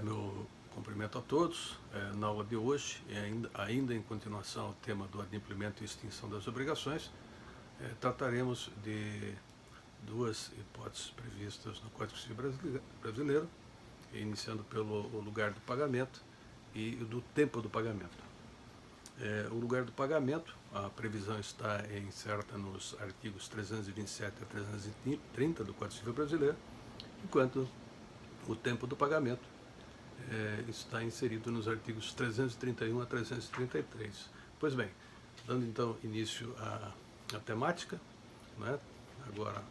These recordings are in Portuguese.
Meu cumprimento a todos. Na aula de hoje, ainda em continuação ao tema do adimplemento e extinção das obrigações, trataremos de duas hipóteses previstas no Código Civil brasileiro, iniciando pelo lugar do pagamento e do tempo do pagamento. O lugar do pagamento, a previsão está incerta nos artigos 327 a 330 do Código Civil brasileiro, enquanto o tempo do pagamento está inserido nos artigos 331 a 333. Pois bem, dando então início à temática, né? Agora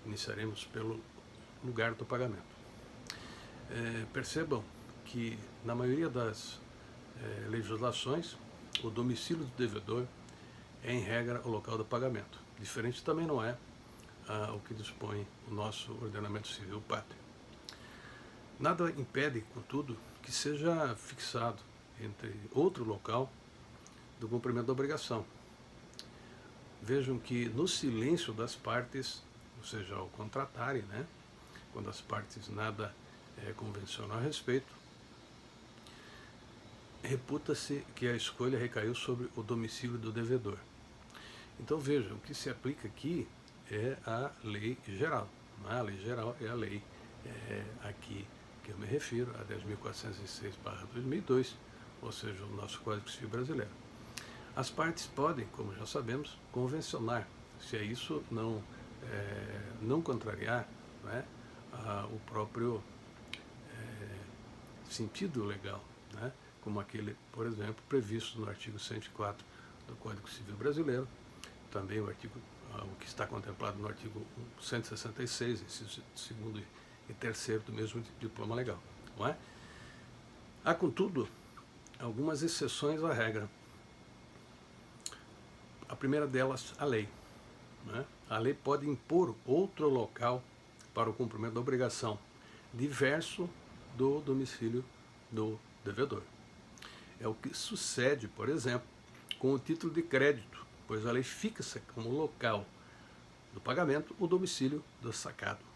iniciaremos pelo lugar do pagamento. Percebam que na maioria das legislações, o domicílio do devedor é, em regra, o local do pagamento. Diferente também não é o que dispõe o nosso ordenamento civil pátrio. Nada impede, contudo, que seja fixado entre outro local do cumprimento da obrigação. Vejam que no silêncio das partes, ou seja, ao contratarem, né, quando as partes nada convencionam a respeito, reputa-se que a escolha recaiu sobre o domicílio do devedor. Então vejam, o que se aplica aqui é a lei geral. A lei geral é a lei aqui que eu me refiro, a 10.406/2002, ou seja, o nosso Código Civil brasileiro. As partes podem, como já sabemos, convencionar, se é isso não contrariar, né, o próprio sentido legal, né, como aquele, por exemplo, previsto no artigo 104 do Código Civil brasileiro, também o que está contemplado no artigo 166, inciso 2º e 3º do mesmo diploma legal, não é? Há, contudo, algumas exceções à regra. A primeira delas, a lei, né? A lei pode impor outro local para o cumprimento da obrigação, diverso do domicílio do devedor. É o que sucede, por exemplo, com o título de crédito, pois a lei fixa como local do pagamento o domicílio do sacado.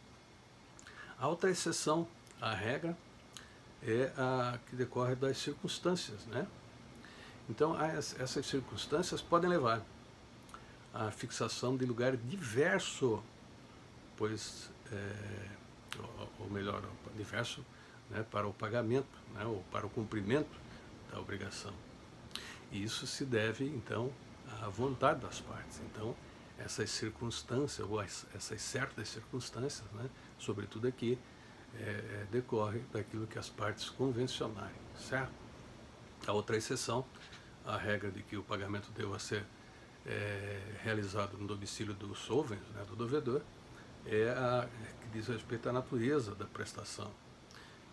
A outra exceção à regra é a que decorre das circunstâncias, né? Então, essas circunstâncias podem levar à fixação de lugar diverso, pois, ou melhor, diverso, né, para o pagamento, né, ou para o cumprimento da obrigação. E isso se deve, então, à vontade das partes. Então, essas circunstâncias, ou essas certas circunstâncias, né, sobretudo aqui, decorre daquilo que as partes convencionarem, certo? A outra exceção, a regra de que o pagamento deva ser realizado no domicílio do solvens, né, do devedor, é a que diz respeito à natureza da prestação,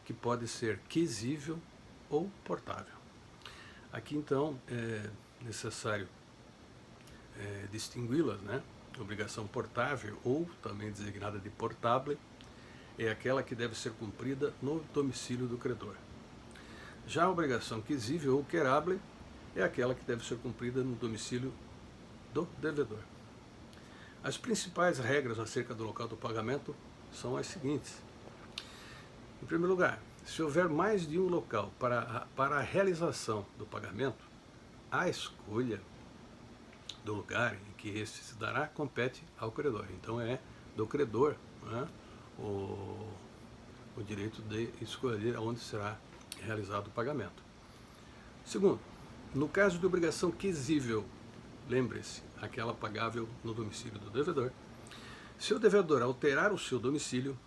que pode ser quesível ou portável. Aqui, então, é necessário distingui-las, né? Obrigação portável, ou também designada de portable, é aquela que deve ser cumprida no domicílio do credor. Já a obrigação quesível ou querable é aquela que deve ser cumprida no domicílio do devedor. As principais regras acerca do local do pagamento são as seguintes. Em primeiro lugar, se houver mais de um local para a realização do pagamento, a escolha do lugar em que este se dará compete ao credor. Então é do credor, né, o direito de escolher onde será realizado o pagamento. Segundo, no caso de obrigação quesível, lembre-se, aquela pagável no domicílio do devedor, se o devedor alterar o seu domicílio,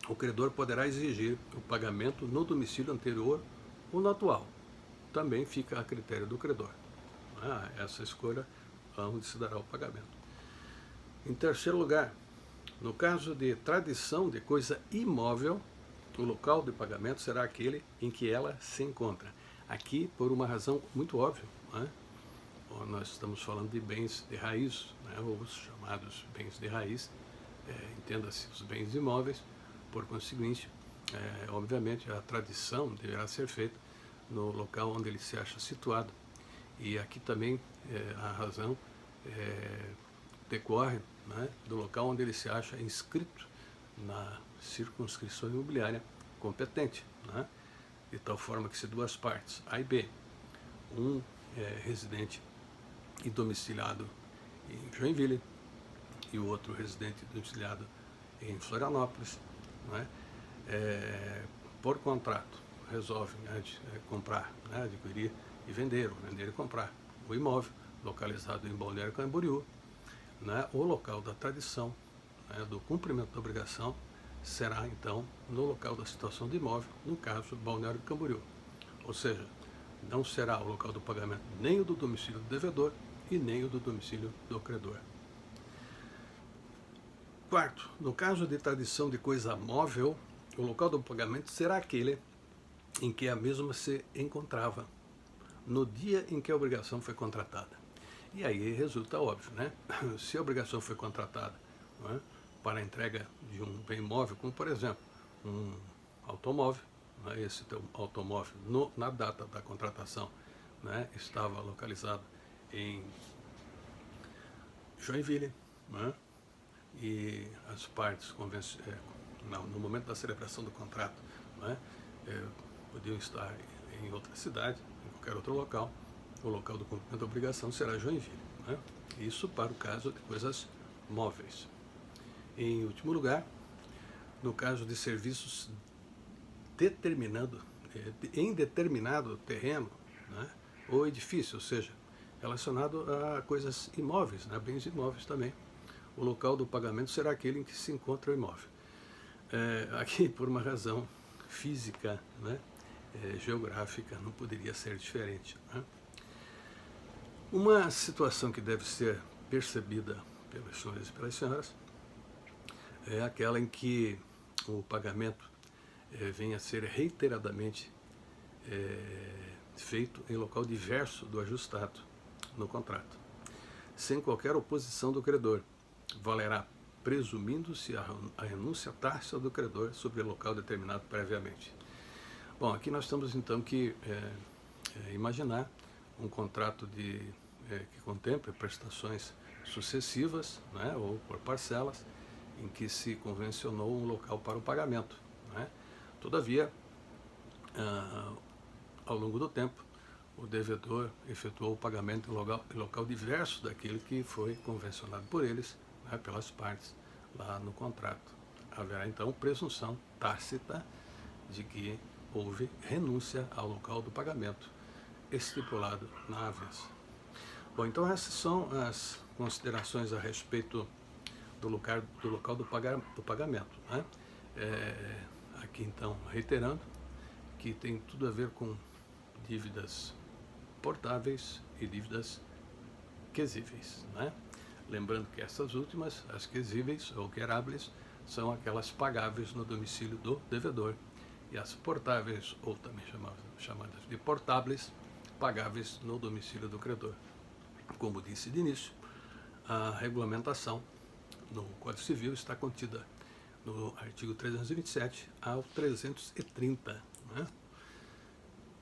o credor poderá exigir o pagamento no domicílio anterior ou no atual. Também fica a critério do credor. Essa escolha onde se dará o pagamento. Em terceiro lugar, no caso de tradição de coisa imóvel, o local de pagamento será aquele em que ela se encontra. Aqui, por uma razão muito óbvia, né? Nós estamos falando de bens de raiz, né? Ou os chamados bens de raiz, entenda-se os bens imóveis. Por conseguinte, obviamente, a tradição deverá ser feita no local onde ele se acha situado. E aqui também a razão decorre, né, do local onde ele se acha inscrito na circunscrição imobiliária competente, né? De tal forma que se duas partes, A e B, um residente e domiciliado em Joinville e o outro residente e domiciliado em Florianópolis, né? Por contrato, resolvem comprar, né? Adquirir e vender, ou vender e comprar o imóvel localizado em Balneário Camboriú, né? O local da tradição, né, do cumprimento da obrigação será então no local da situação do imóvel, no caso Balneário Camboriú. Ou seja, não será o local do pagamento nem o do domicílio do devedor e nem o do domicílio do credor. Quarto, no caso de tradição de coisa móvel, o local do pagamento será aquele em que a mesma se encontrava no dia em que a obrigação foi contratada. E aí resulta óbvio, né? Se a obrigação foi contratada, né, para a entrega de um bem móvel, como por exemplo um automóvel, né, esse teu automóvel na data da contratação, né, estava localizado em Joinville, né, e as partes no momento da celebração do contrato, né, podiam estar em outra cidade, em qualquer outro local. O local do cumprimento da obrigação será Joinville, né? Isso para o caso de coisas móveis. Em último lugar, no caso de serviços em determinado terreno, né, ou edifício, ou seja, relacionado a coisas imóveis, né, bens imóveis também, o local do pagamento será aquele em que se encontra o imóvel. Aqui, por uma razão física, né, geográfica, não poderia ser diferente, né? Uma situação que deve ser percebida pelos senhores e pelas senhoras é aquela em que o pagamento venha a ser reiteradamente feito em local diverso do ajustado no contrato, sem qualquer oposição do credor. Valerá presumindo-se a renúncia tácita do credor sobre o local determinado previamente. Bom, aqui nós estamos então que imaginar um contrato que contemple prestações sucessivas, né, ou por parcelas, em que se convencionou um local para o pagamento, né? Todavia, ao longo do tempo, o devedor efetuou o pagamento em local diverso daquele que foi convencionado por eles, né, pelas partes lá no contrato. Haverá então presunção tácita de que houve renúncia ao local do pagamento estipulado na avença. Bom, então essas são as considerações a respeito do local do pagamento, né? Aqui então, reiterando, que tem tudo a ver com dívidas portáveis e dívidas quesíveis, né? Lembrando que essas últimas, as quesíveis ou queráveis, são aquelas pagáveis no domicílio do devedor, e as portáveis, ou também chamadas de portáveis, pagáveis no domicílio do credor. Como disse de início, a regulamentação no Código Civil está contida no artigo 327 ao 330. Né?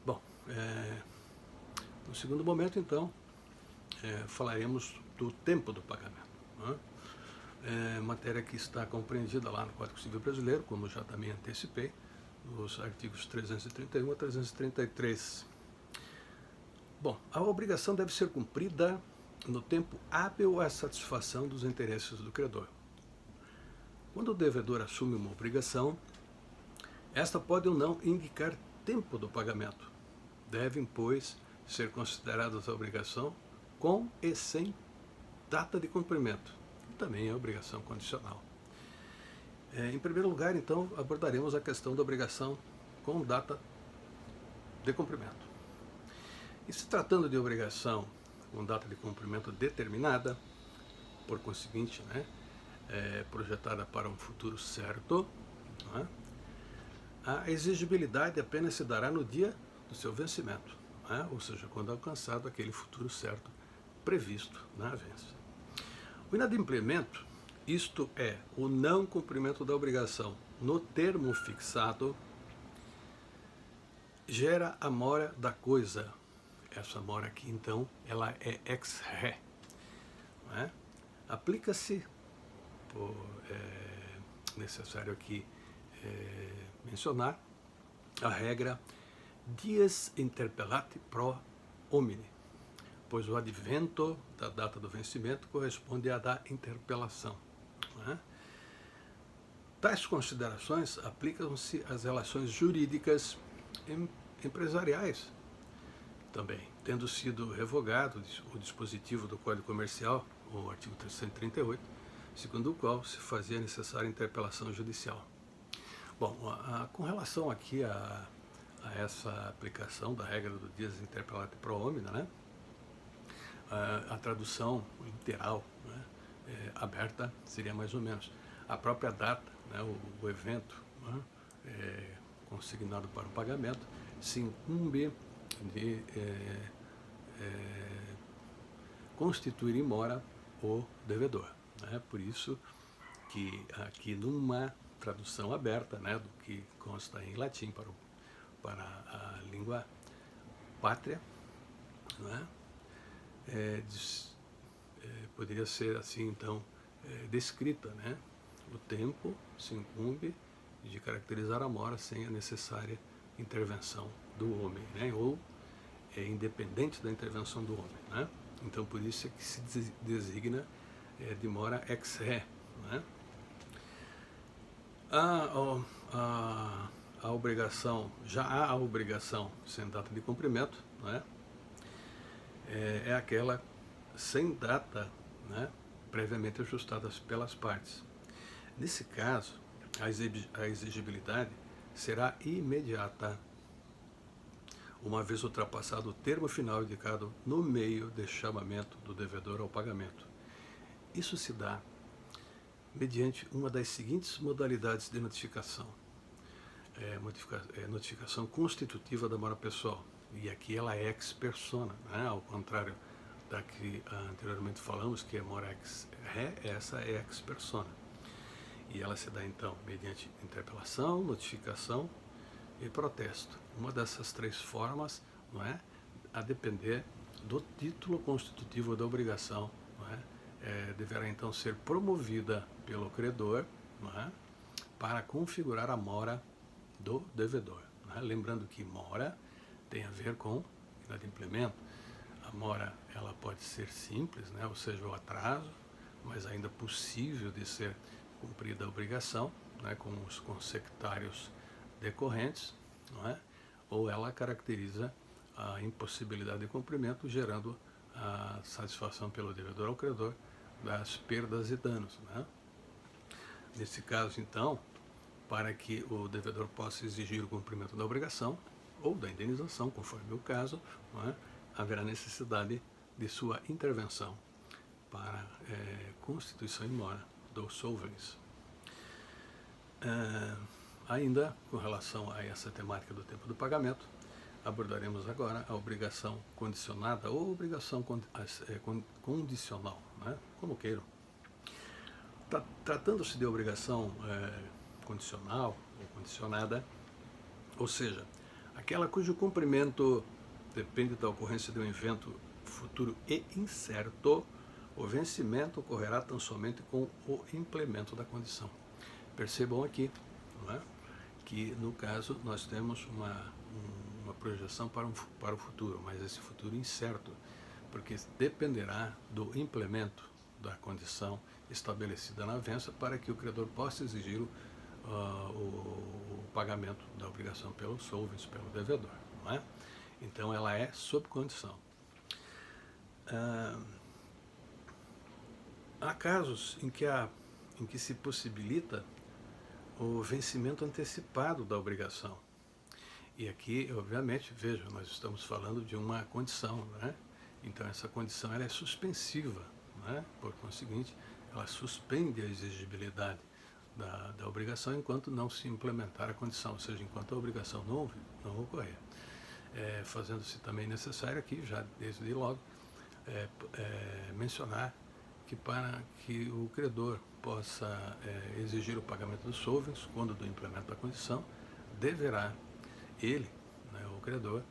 Bom, no segundo momento, então, falaremos do tempo do pagamento. Né? Matéria que está compreendida lá no Código Civil Brasileiro, como já também antecipei, nos artigos 331 a 333. Bom, a obrigação deve ser cumprida no tempo hábil à satisfação dos interesses do credor. Quando o devedor assume uma obrigação, esta pode ou não indicar tempo do pagamento. Devem, pois, ser consideradas a obrigação com e sem data de cumprimento, e também a obrigação condicional. Em primeiro lugar, então, abordaremos a questão da obrigação com data de cumprimento. E se tratando de obrigação com data de cumprimento determinada, por conseguinte, né, projetada para um futuro certo, né, a exigibilidade apenas se dará no dia do seu vencimento, né, ou seja, quando alcançado aquele futuro certo previsto na avença. O inadimplemento, isto é, o não cumprimento da obrigação no termo fixado, gera a mora da coisa. Essa mora aqui, então, ela é ex re. Né? Aplica-se, necessário aqui mencionar, a regra dies interpellati pro homine, pois o advento da data do vencimento corresponde à da interpelação. Né? Tais considerações aplicam-se às relações jurídicas empresariais também, tendo sido revogado o dispositivo do Código Comercial, o artigo 338, segundo o qual se fazia necessária interpelação judicial. Bom, com relação aqui a essa aplicação da regra do dies interpellati pro homine, né? A tradução literal, né, aberta seria mais ou menos a própria data, né, o evento, né, consignado para o pagamento, se incumbe de constituir em mora o devedor. Né? Por isso que aqui numa tradução aberta, né, do que consta em latim para a língua pátria, né, poderia ser assim então descrita, né? O tempo se incumbe de caracterizar a mora sem a necessária intervenção do homem, né? Ou independente da intervenção do homem, né? Então por isso é que se designa de mora ex re, né? A obrigação, já há a obrigação sem data de cumprimento, né? É aquela sem data, né, previamente ajustada pelas partes. Nesse caso, a exigibilidade será imediata, uma vez ultrapassado o termo final indicado no meio de chamamento do devedor ao pagamento. Isso se dá mediante uma das seguintes modalidades de notificação. Notificação constitutiva da mora pessoal. E aqui ela é ex persona, né? Ao contrário da que anteriormente falamos, que é mora ex re, essa é ex persona. E ela se dá então mediante interpelação, notificação e protesto. Uma dessas três formas, não é, a depender do título constitutivo da obrigação, não é, deverá então ser promovida pelo credor, não é, para configurar a mora do devedor. Não é? Lembrando que mora tem a ver com inadimplemento. A mora ela pode ser simples, né, ou seja, o atraso, mas ainda possível de ser cumprida a obrigação, né, com os consectários decorrentes, não é? Ou ela caracteriza a impossibilidade de cumprimento, gerando a satisfação pelo devedor ao credor das perdas e danos. Né? Nesse caso, então, para que o devedor possa exigir o cumprimento da obrigação ou da indenização, conforme o caso, não é? Haverá necessidade de sua intervenção para constituição em mora do solvens. Ainda com relação a essa temática do tempo do pagamento, abordaremos agora a obrigação condicionada ou obrigação condicional, né? Como queiram. Tratando-se de obrigação condicional ou condicionada, ou seja, aquela cujo cumprimento depende da ocorrência de um evento futuro e incerto, o vencimento ocorrerá tão somente com o implemento da condição. Percebam aqui, não é, que no caso nós temos uma projeção para o futuro, mas esse futuro incerto, porque dependerá do implemento da condição estabelecida na avença para que o credor possa exigir o pagamento da obrigação pelo solvens, pelo devedor, não é? Então ela é sob condição. Há casos em que se possibilita o vencimento antecipado da obrigação. E aqui, obviamente, veja, nós estamos falando de uma condição, né? Então essa condição ela é suspensiva, né? Por conseguinte, ela suspende a exigibilidade da obrigação enquanto não se implementar a condição, ou seja, enquanto a obrigação não ocorrer. Fazendo-se também necessário aqui, já desde logo, mencionar que para que o credor possa exigir o pagamento dos solvens, quando do implemento da condição, deverá ele, né, o credor,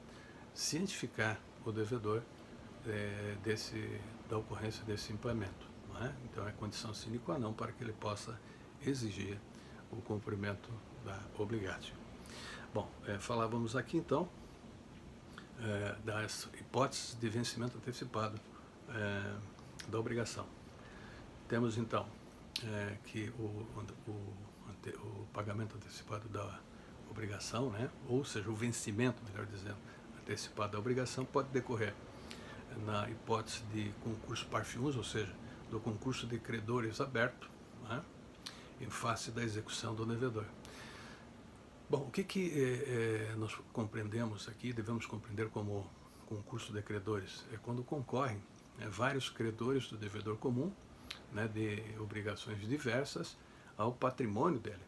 cientificar o devedor da ocorrência desse implemento. Não é? Então é condição sine qua non para que ele possa exigir o cumprimento da obrigatio. Bom, falávamos aqui então das hipóteses de vencimento antecipado da obrigação. Temos então que o pagamento antecipado da obrigação, né, ou seja, o vencimento, melhor dizendo, antecipado da obrigação pode decorrer na hipótese de concurso parfiuns, ou seja, do concurso de credores aberto, né, em face da execução do devedor. Bom, o que nós compreendemos aqui, devemos compreender como concurso de credores? É quando concorrem vários credores do devedor comum, né, de obrigações diversas, ao patrimônio dele.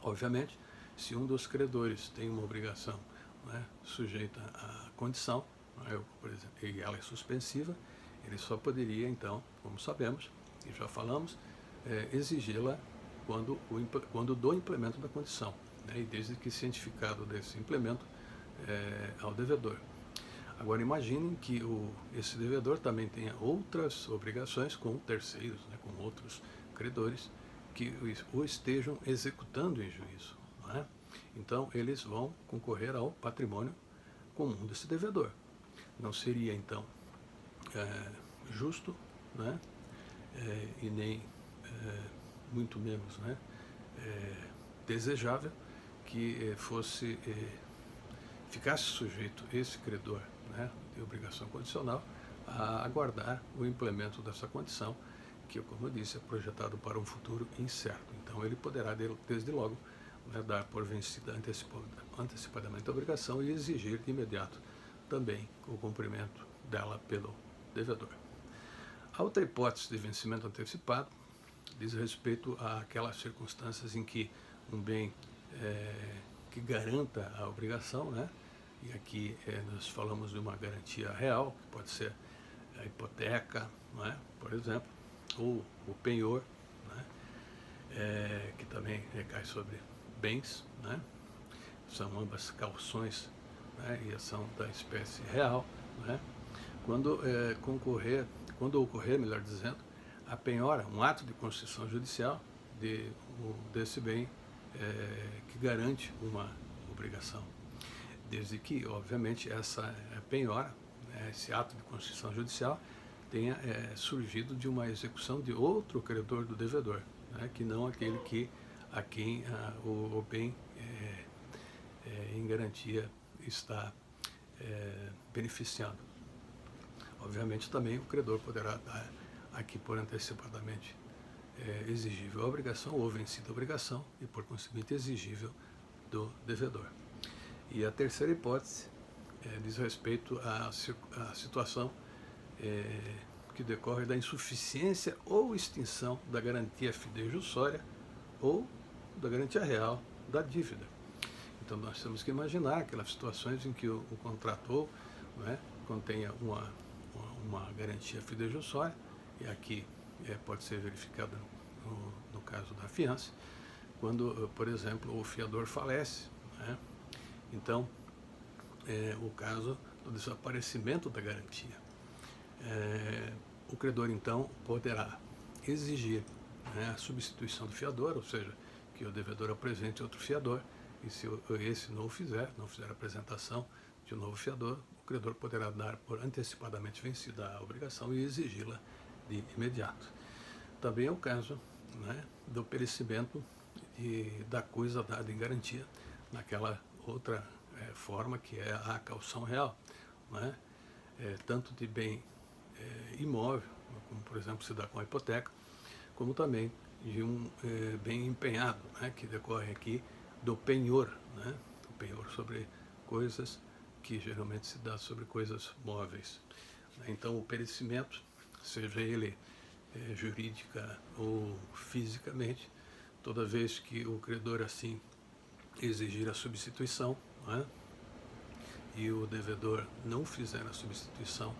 Obviamente, se um dos credores tem uma obrigação, né, sujeita à condição, né, por exemplo, e ela é suspensiva, ele só poderia, então, como sabemos, e já falamos, exigi-la quando do implemento da condição, né, e desde que cientificado desse implemento ao devedor. Agora imaginem que esse devedor também tenha outras obrigações com terceiros, né, com outros credores, que o estejam executando em juízo. Não é? Então eles vão concorrer ao patrimônio comum desse devedor. Não seria então justo, né, e nem muito menos, né, desejável que ficasse sujeito esse credor, né, de obrigação condicional a aguardar o implemento dessa condição, que, como eu disse, é projetado para um futuro incerto. Então ele poderá, desde logo, né, dar por vencida antecipadamente a obrigação e exigir de imediato também o cumprimento dela pelo devedor. A outra hipótese de vencimento antecipado diz respeito àquelas circunstâncias em que um bem que garanta a obrigação, né? E aqui nós falamos de uma garantia real, que pode ser a hipoteca, não é? Por exemplo, ou o penhor, né? Que também recai sobre bens, né? São ambas calções, né? E são da espécie real, né? Quando ocorrer, melhor dizendo, a penhora, um ato de constituição judicial desse bem que garante uma obrigação. Desde que, obviamente, essa penhora, né, esse ato de constituição judicial, tenha surgido de uma execução de outro credor do devedor, né, que não aquele a quem o bem em garantia está beneficiando. Obviamente, também o credor poderá dar aqui por antecipadamente exigível a obrigação ou vencida a obrigação e, por conseguinte, exigível do devedor. E a terceira hipótese diz respeito à situação que decorre da insuficiência ou extinção da garantia fidejussória ou da garantia real da dívida. Então nós temos que imaginar aquelas situações em que o contrator, né, contenha uma garantia fidejussória, e aqui pode ser verificada no caso da fiança, quando, por exemplo, o fiador falece, né? Então, o caso do desaparecimento da garantia. O credor, então, poderá exigir, né, a substituição do fiador, ou seja, que o devedor apresente outro fiador, e se esse não fizer a apresentação de um novo fiador, o credor poderá dar por antecipadamente vencida a obrigação e exigi-la de imediato. Também é o caso, né, do perecimento da coisa dada em garantia naquela outra forma que é a caução real, né, tanto de bem imóvel, como por exemplo se dá com a hipoteca, como também de um bem empenhado, né, que decorre aqui do penhor, né, o penhor sobre coisas que geralmente se dá sobre coisas móveis. Então o perecimento, seja ele jurídica ou fisicamente, toda vez que o credor assim exigir a substituição, né, e o devedor não fizer a substituição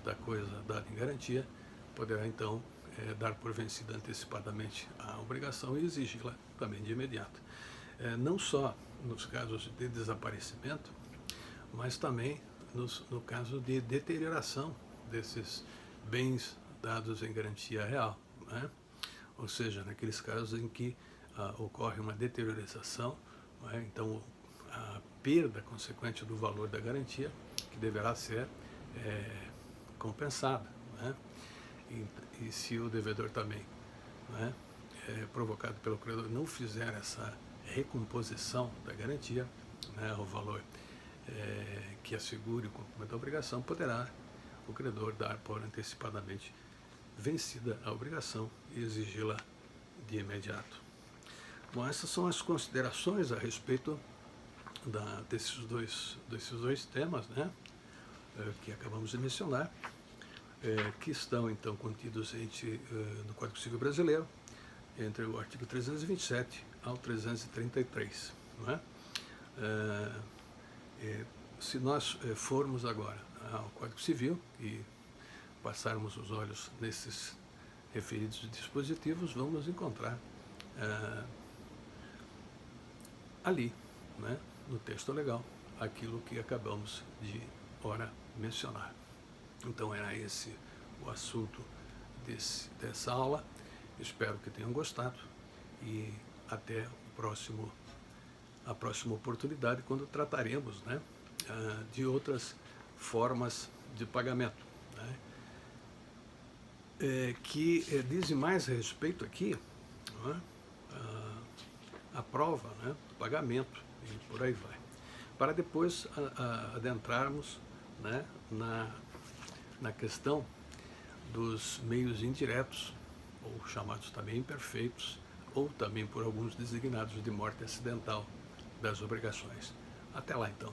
da coisa dada em garantia, poderá então dar por vencida antecipadamente a obrigação e exigi-la também de imediato. Não só nos casos de desaparecimento, mas também no caso de deterioração desses bens dados em garantia real, né? Ou seja, naqueles casos em que ocorre uma deteriorização, né? Então a perda consequente do valor da garantia, que deverá ser compensada, né? E se o devedor também, né, provocado pelo credor, não fizer essa recomposição da garantia, né, o valor que assegure o cumprimento da obrigação, poderá o credor dar por antecipadamente vencida a obrigação e exigi-la de imediato. Bom, essas são as considerações a respeito desses dois temas, né, que acabamos de mencionar, que estão então contidos no Código Civil Brasileiro, entre o artigo 327 ao 333. Não é? Se nós formos agora ao Código Civil e passarmos os olhos nesses referidos dispositivos, vamos encontrar ali, né, no texto legal, aquilo que acabamos de ora mencionar. Então era esse o assunto dessa aula. Espero que tenham gostado e até a próxima oportunidade, quando trataremos, né, de outras formas de pagamento, né, que dizem mais a respeito aqui, não é, a prova, né, do pagamento e por aí vai, para depois adentrarmos, né, na questão dos meios indiretos, ou chamados também imperfeitos, ou também por alguns designados de morte acidental das obrigações. Até lá então.